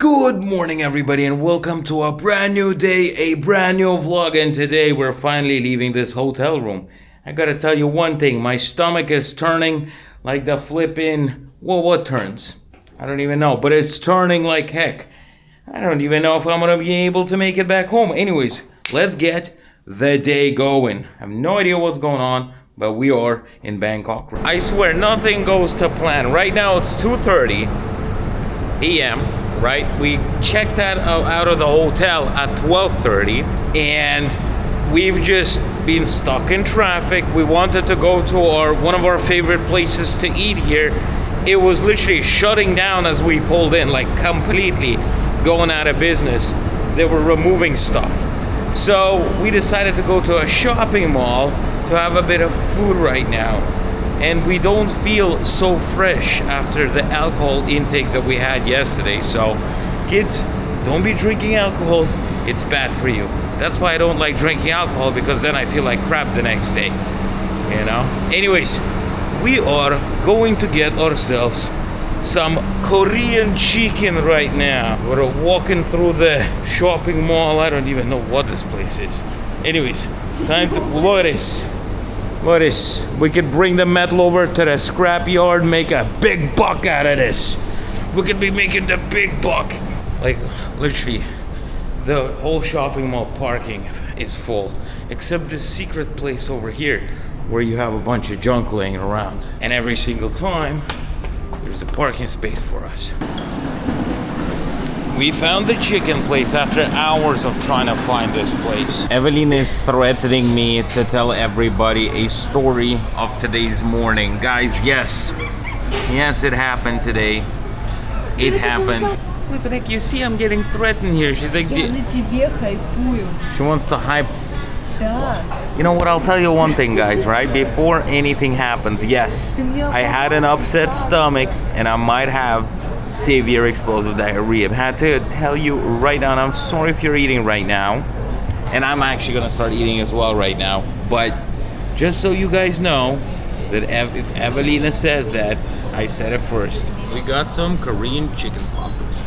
Good morning, everybody, and welcome to a brand new day, a brand new vlog. And today we're finally leaving this hotel room. I gotta tell you one thing, my stomach is turning like the flippin', well, what turns? I don't even know, but it's turning like heck. I don't even know if I'm gonna be able to make it back home. Anyways, let's get the day going. I have no idea what's going on, but we are in Bangkok. I swear, nothing goes to plan. Right now it's 2:30 p.m. Right? We checked out of the hotel at 12:30 and we've just been stuck in traffic. We wanted to go to one of our favorite places to eat here. It was literally shutting down as we pulled in, like completely going out of business. They were removing stuff. So we decided to go to a shopping mall to have a bit of food right now. And we don't feel so fresh after the alcohol intake that we had yesterday. So kids, don't be drinking alcohol. It's bad for you. That's why I don't like drinking alcohol, because then I feel like crap the next day, you know? Anyways, we are going to get ourselves some Korean chicken right now. We're walking through the shopping mall. I don't even know what this place is. Anyways, time to, look at this. Look at this. We could bring the metal over to the scrap yard, make a big buck out of this. We could be making the big buck. Like, literally, the whole shopping mall parking is full, except this secret place over here where you have a bunch of junk laying around. And every single time, there's a parking space for us. We found the chicken place after hours of trying to find this place. Evelyn is threatening me to tell everybody a story of today's morning. Guys, yes, it happened today. It happened. But like, you see, I'm getting threatened here. She's like, she wants to hype. You know what, I'll tell you one thing, guys, right? Before anything happens, yes, I had an upset stomach and I might have severe explosive diarrhea. I had to tell you right now, and I'm sorry if you're eating right now, and I'm actually gonna start eating as well right now, but just so you guys know that if Evelina says that, I said it first. We got some Korean chicken poppers.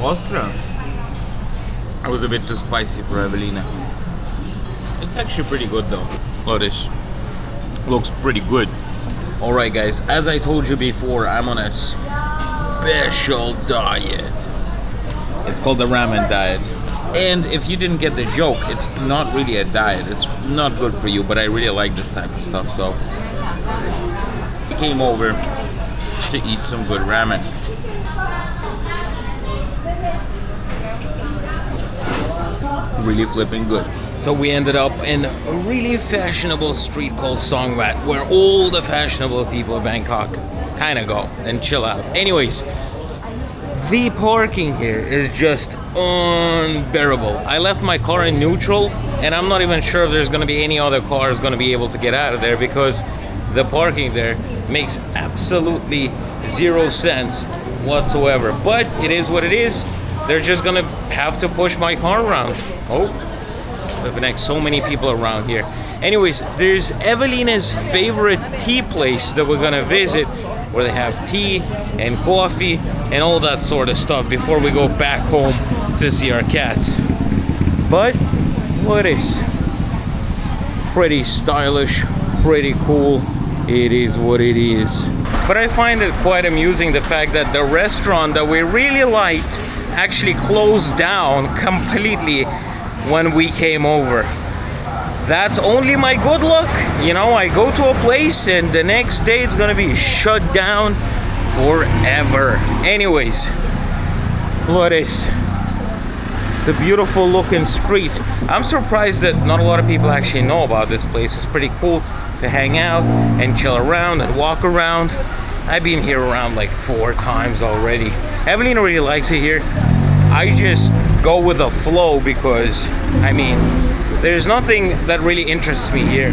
Ostro. I was a bit too spicy for Evelina. It's actually pretty good though. Oh, this looks pretty good. Alright guys, as I told you before, I'm on a special diet. It's called the ramen diet. And if you didn't get the joke, it's not really a diet. It's not good for you, but I really like this type of stuff, so I came over to eat some good ramen. Really flipping good. So we ended up in a really fashionable street called Sanctioned, where all the fashionable people of Bangkok kind of go and chill out. Anyways, the parking here is just unbearable. I left my car in neutral, and I'm not even sure if there's going to be any other cars going to be able to get out of there, because the parking there makes absolutely zero sense whatsoever. But it is what it is. They're just going to have to push my car around. Oh. There's like so many people around here. Anyways, there's Evelina's favorite tea place that we're gonna visit, where they have tea and coffee and all that sort of stuff before we go back home to see our cats. But look at this. Pretty stylish, pretty cool. It is what it is. But I find it quite amusing, the fact that the restaurant that we really liked actually closed down completely when we came over. That's only my good luck. You know, I go to a place and the next day it's gonna be shut down forever. Anyways, look at this. It's a beautiful looking street. I'm surprised that not a lot of people actually know about this place. It's pretty cool to hang out and chill around and walk around. I've been here around like 4 times already. Evelina really likes it here. I just go with the flow because, I mean, there's nothing that really interests me here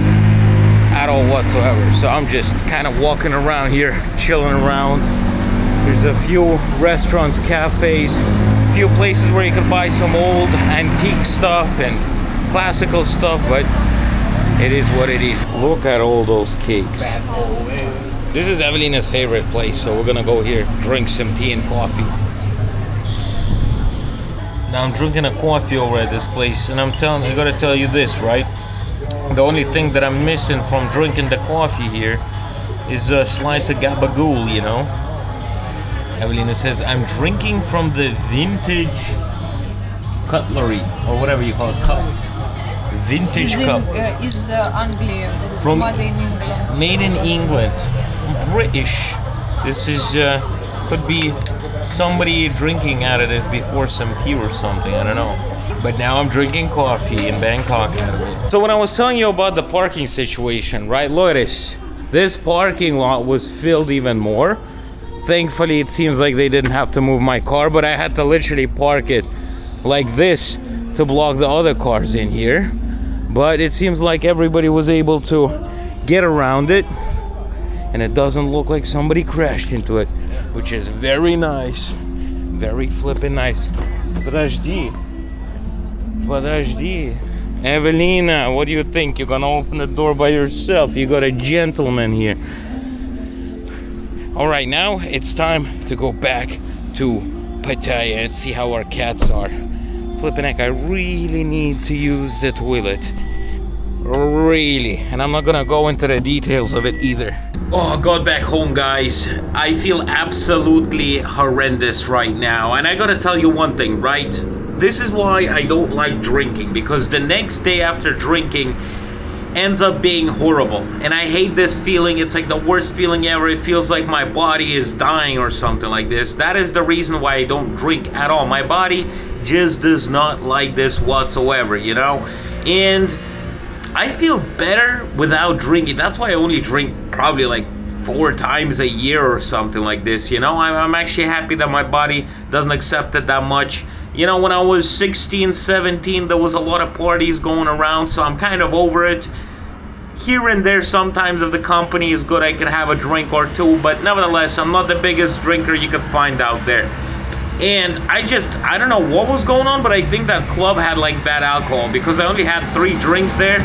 at all whatsoever. So I'm just kind of walking around here, chilling around. There's a few restaurants, cafes, a few places where you can buy some old antique stuff and classical stuff, but It is what it is. Look at all those cakes. This is Evelina's favorite place, so we're gonna go here, drink some tea and coffee. Now I'm drinking a coffee over at this place, and I gotta tell you this, right? The only thing that I'm missing from drinking the coffee here is a slice of gabagool, you know? Evelina says, I'm drinking from the vintage cutlery, or whatever you call it, cup. Vintage cup. Is Anglia, From made in England. Made in England. British. This is, could be somebody drinking out of this before some tea or something, I don't know. But now I'm drinking coffee in Bangkok out of it. So when I was telling you about the parking situation, right, look at this. This parking lot was filled even more. Thankfully, it seems like they didn't have to move my car, but I had to literally park it like this to block the other cars in here. But it seems like everybody was able to get around it, and it doesn't look like somebody crashed into it, which is very nice. Very flippin' nice. Подожди. Evelina, what do you think? You're gonna open the door by yourself? You got a gentleman here. All right, now it's time to go back to Pattaya and see how our cats are. Flippin' heck, I really need to use the toilet. Really. And I'm not gonna go into the details of it either. Oh, I got back home, guys. I feel absolutely horrendous right now. And I gotta tell you one thing, right? This is why I don't like drinking, because the next day after drinking ends up being horrible. And I hate this feeling. It's like the worst feeling ever. It feels like my body is dying or something like this. That is the reason why I don't drink at all. My body just does not like this whatsoever, you know? And I feel better without drinking. That's why I only drink probably like 4 times a year or something like this, you know? I'm actually happy that my body doesn't accept it that much. You know, when I was 16, 17, there was a lot of parties going around, so I'm kind of over it. Here and there, sometimes if the company is good, I can have a drink or two, but nevertheless, I'm not the biggest drinker you could find out there. And I don't know what was going on, but I think that club had like bad alcohol, because I only had 3 drinks there,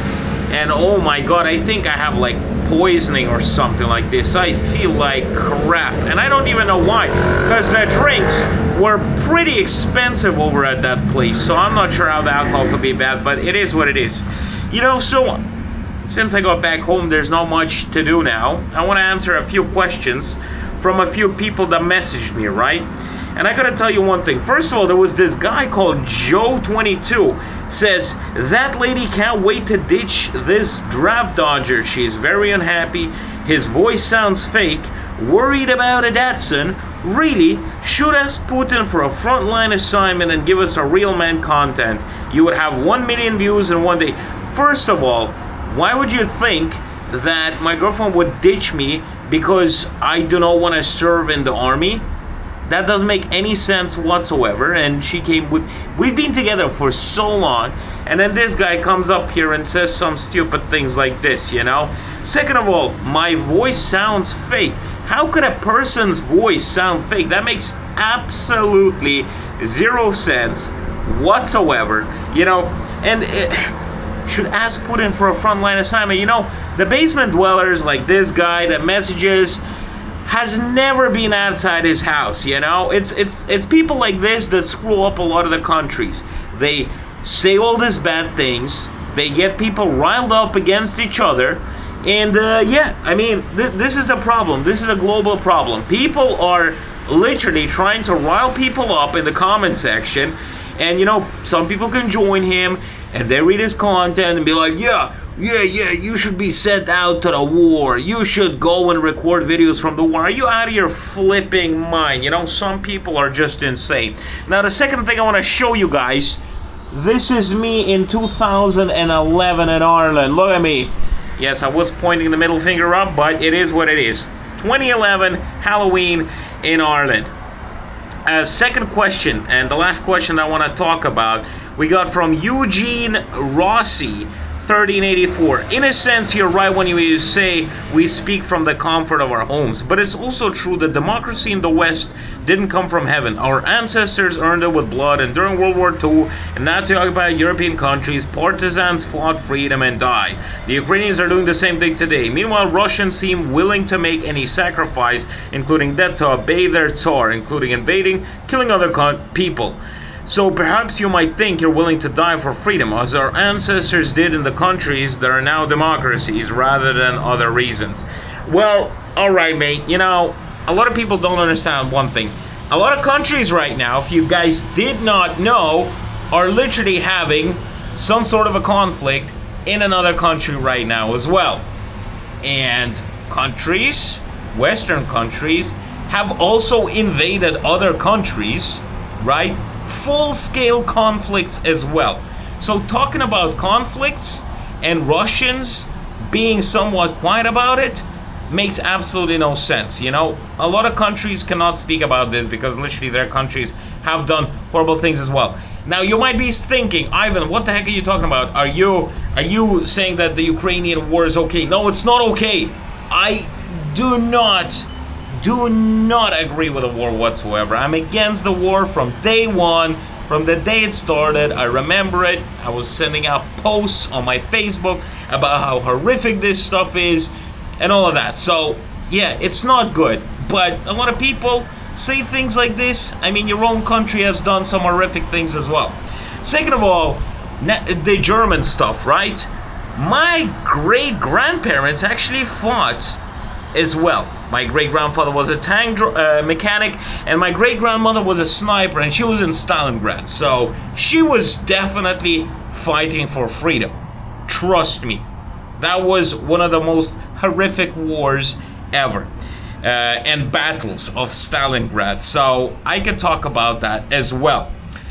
and oh my god, I think I have like poisoning or something like this. I feel like crap, and I don't even know why, because the drinks were pretty expensive over at that place, so I'm not sure how the alcohol could be bad, but it is what it is. You know, so since I got back home, there's not much to do now. I want to answer a few questions from a few people that messaged me, right? And I gotta tell you one thing. First of all, there was this guy called Joe22, says, that lady can't wait to ditch this draft dodger. She's very unhappy. His voice sounds fake. Worried about a Datsun. Really, should ask Putin for a frontline assignment and give us a real man content. You would have 1 million views in one day. First of all, why would you think that my girlfriend would ditch me because I do not want to serve in the army? That doesn't make any sense whatsoever. And she came with, we've been together for so long, and then this guy comes up here and says some stupid things like this, you know? Second of all, my voice sounds fake. How could a person's voice sound fake? That makes absolutely 0 sense whatsoever, you know? And should ask Putin for a frontline assignment. You know, the basement dwellers like this guy that messages has never been outside his house, you know? It's people like this that screw up a lot of the countries. They say all these bad things, they get people riled up against each other, and yeah, I mean, this is the problem. This is a global problem. People are literally trying to rile people up in the comment section, and you know, some people can join him, and they read his content and be like, yeah, you should be sent out to the war. You should go and record videos from the war. Are you out of your flipping mind? You know, some people are just insane. Now, the second thing I want to show you guys, this is me in 2011 in Ireland. Look at me. Yes, I was pointing the middle finger up, but it is what it is. 2011 Halloween in Ireland. Second question, and the last question I want to talk about, we got from Eugene Rossi, 1384. In a sense, you're right when you say we speak from the comfort of our homes, but it's also true that democracy in the West didn't come from heaven. Our ancestors earned it with blood, and during World War II, in Nazi-occupied European countries, partisans fought freedom and died. The Ukrainians are doing the same thing today. Meanwhile, Russians seem willing to make any sacrifice, including death, to obey their Tsar, including invading, killing other people. So perhaps you might think you're willing to die for freedom, as our ancestors did in the countries that are now democracies, rather than other reasons. Well, alright mate, you know, a lot of people don't understand one thing. A lot of countries right now, if you guys did not know, are literally having some sort of a conflict in another country right now as well. And countries, Western countries, have also invaded other countries, right? Full-scale conflicts as well. So talking about conflicts and Russians being somewhat quiet about it makes absolutely no sense. You know, a lot of countries cannot speak about this because literally their countries have done horrible things as well. Now you might be thinking, Ivan, what the heck are you talking about? Are you saying that the Ukrainian war is okay? No, it's not okay. I do not agree with the war whatsoever. I'm against the war from day one, from the day it started. I remember it. I was sending out posts on my Facebook about how horrific this stuff is and all of that. So, yeah, it's not good. But a lot of people say things like this. I mean, your own country has done some horrific things as well. Second of all, the German stuff, right? My great-grandparents actually fought as well. My great-grandfather was a tank mechanic, and my great-grandmother was a sniper, and she was in Stalingrad. So she was definitely fighting for freedom. Trust me. That was one of the most horrific wars ever. And battles of Stalingrad. So I can talk about that as well.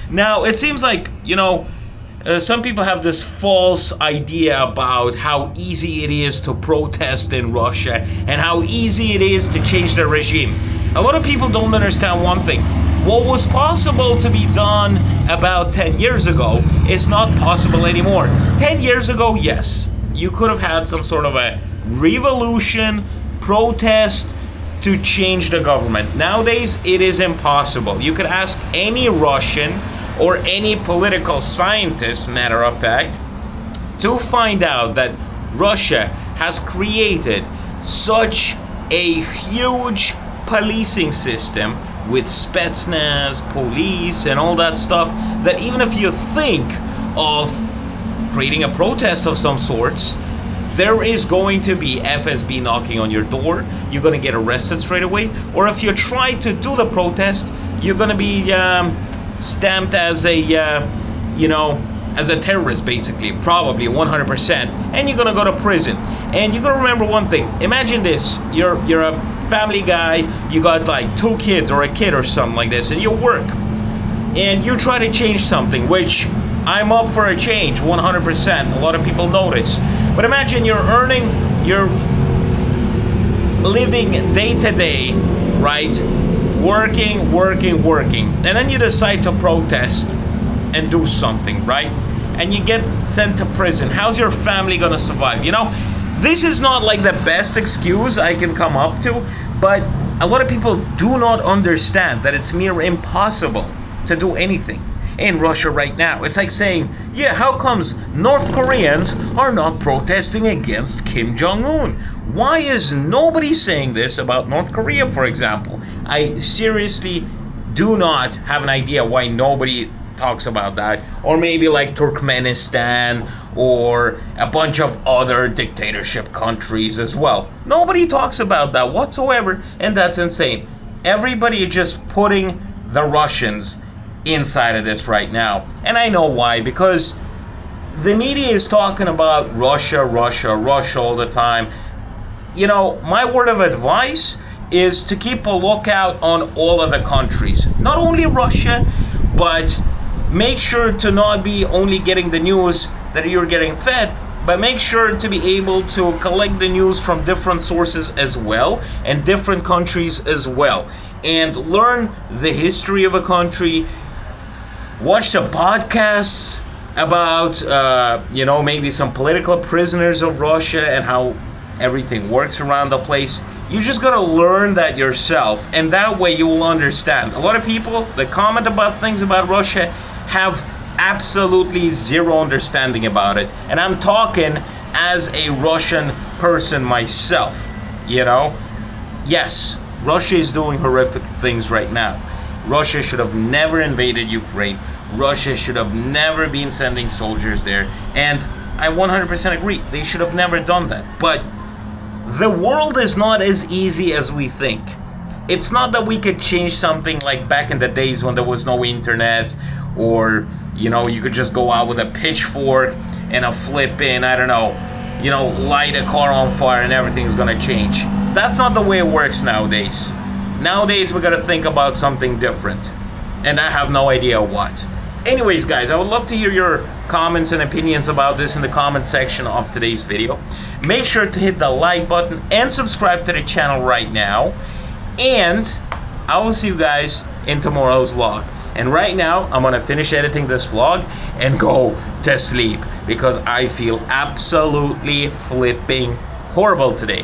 Now, it seems like, you know, some people have this false idea about how easy it is to protest in Russia and how easy it is to change the regime. A lot of people don't understand one thing. What was possible to be done about 10 years ago is not possible anymore. 10 years ago, yes, you could have had some sort of a revolution, protest to change the government. Nowadays, it is impossible. You could ask any Russian or any political scientist, matter of fact, to find out that Russia has created such a huge policing system with Spetsnaz, police, and all that stuff, that even if you think of creating a protest of some sorts, there is going to be FSB knocking on your door. You're going to get arrested straight away. Or if you try to do the protest, you're going to be stamped as a, as a terrorist, basically, probably 100%, and you're gonna go to prison. And you gotta remember one thing. Imagine this: you're a family guy, you got like 2 kids or a kid or something like this, and you work, and you try to change something, which I'm up for a change, 100%. A lot of people notice, but imagine you're living day to day, right? Working, and then you decide to protest and do something, right? And you get sent to prison. How's your family gonna survive? You know, this is not like the best excuse I can come up to, but a lot of people do not understand that it's mere impossible to do anything in Russia right now. It's like saying, yeah, how comes North Koreans are not protesting against Kim Jong-un? Why is nobody saying this about North Korea, for example? I seriously do not have an idea why nobody talks about that. Or maybe like Turkmenistan or a bunch of other dictatorship countries as well. Nobody talks about that whatsoever, and that's insane. Everybody is just putting the Russians inside of this right now. And I know why, because the media is talking about Russia all the time. You know, my word of advice is to keep a lookout on all of the countries. Not only Russia, but make sure to not be only getting the news that you're getting fed, but make sure to be able to collect the news from different sources as well, and different countries as well. And learn the history of a country, watch the podcasts, about, maybe some political prisoners of Russia and how everything works around the place. You just gotta learn that yourself, and that way you will understand. A lot of people that comment about things about Russia have absolutely zero understanding about it. And I'm talking as a Russian person myself, Yes, Russia is doing horrific things right now. Russia should have never invaded Ukraine. Russia should have never been sending soldiers there. And I 100% agree. They should have never done that. But the world is not as easy as we think. It's not that we could change something like back in the days when there was no internet, or, you could just go out with a pitchfork and a flippin', light a car on fire and everything's gonna change. That's not the way it works nowadays. Nowadays, we gotta think about something different. And I have no idea what. Anyways, guys, I would love to hear your comments and opinions about this in the comment section of today's video. Make sure to hit the like button and subscribe to the channel right now. And I will see you guys in tomorrow's vlog. And right now, I'm gonna finish editing this vlog and go to sleep because I feel absolutely flipping horrible today.